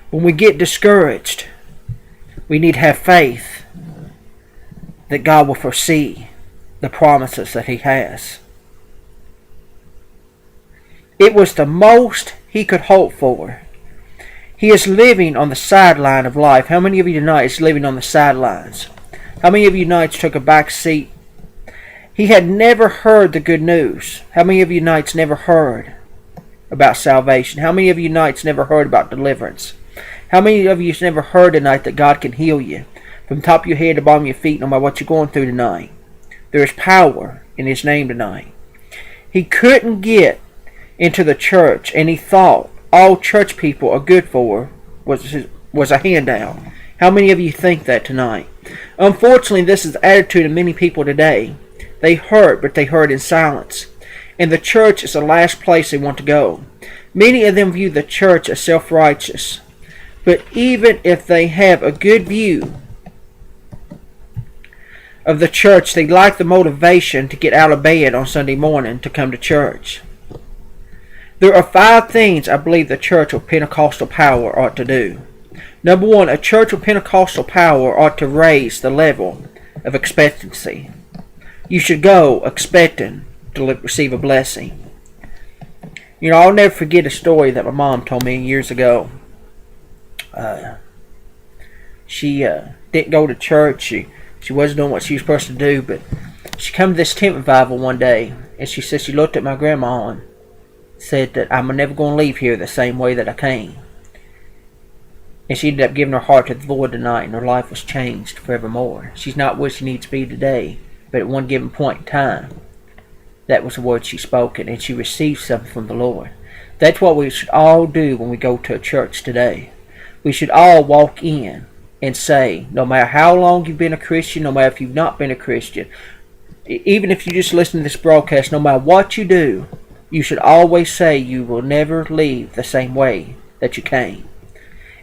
When we get discouraged, we need to have faith that God will foresee the promises that He has. It was the most he could hope for. He is living on the sideline of life. How many of you tonight is living on the sidelines? How many of you tonight took a back seat? He had never heard the good news. How many of you tonight never heard about salvation? How many of you tonight never heard about deliverance? How many of you never heard tonight that God can heal you from the top of your head to the bottom of your feet, no matter what you're going through tonight? There is power in His name tonight. He couldn't get into the church, and he thought all church people are good for was a handout. How many of you think that tonight? Unfortunately, this is the attitude of many people today. They hurt, but they hurt in silence. And the church is the last place they want to go. Many of them view the church as self-righteous. But even if they have a good view of the church, they lack the motivation to get out of bed on Sunday morning to come to church. There are 5 things I believe the church with Pentecostal power ought to do. Number 1, a church with Pentecostal power ought to raise the level of expectancy. You should go expecting to receive a blessing. You know, I'll never forget a story that my mom told me years ago. She didn't go to church. She wasn't doing what she was supposed to do, but she came to this tent revival one day, and she said she looked at my grandma and said that I'm never going to leave here the same way that I came. And she ended up giving her heart to the Lord tonight, and her life was changed forevermore. She's not where she needs to be today, but at one given point in time, that was the word she spoke, and she received something from the Lord. That's what we should all do when we go to a church today. We should all walk in and say, no matter how long you've been a Christian, no matter if you've not been a Christian, even if you just listen to this broadcast, no matter what you do, you should always say you will never leave the same way that you came.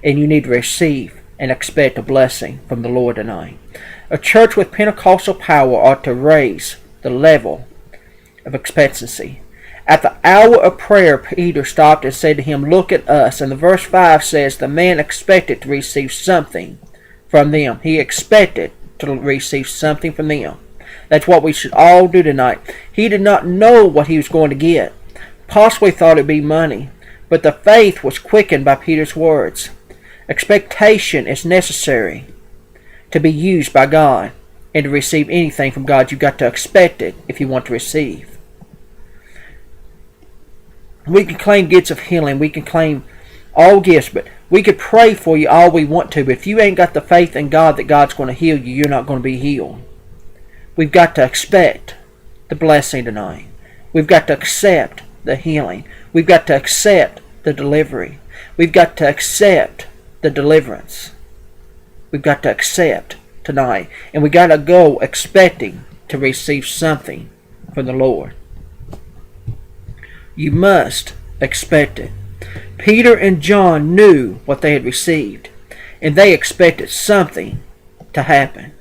And you need to receive and expect a blessing from the Lord tonight. A church with Pentecostal power ought to raise the level of expectancy. At the hour of prayer, Peter stopped and said to him, look at us. And the verse 5 says, the man expected to receive something from them. He expected to receive something from them. That's what we should all do tonight. He did not know what he was going to get. Possibly thought it would be money. But the faith was quickened by Peter's words. Expectation is necessary to be used by God. And to receive anything from God, you've got to expect it if you want to receive. We can claim gifts of healing. We can claim all gifts. But we could pray for you all we want to. But if you ain't got the faith in God that God's going to heal you, you're not going to be healed. We've got to expect the blessing tonight. We've got to accept the healing. We've got to accept the delivery. We've got to accept the deliverance. We've got to accept tonight. And we got to go expecting to receive something from the Lord. You must expect it. Peter and John knew what they had received, and they expected something to happen.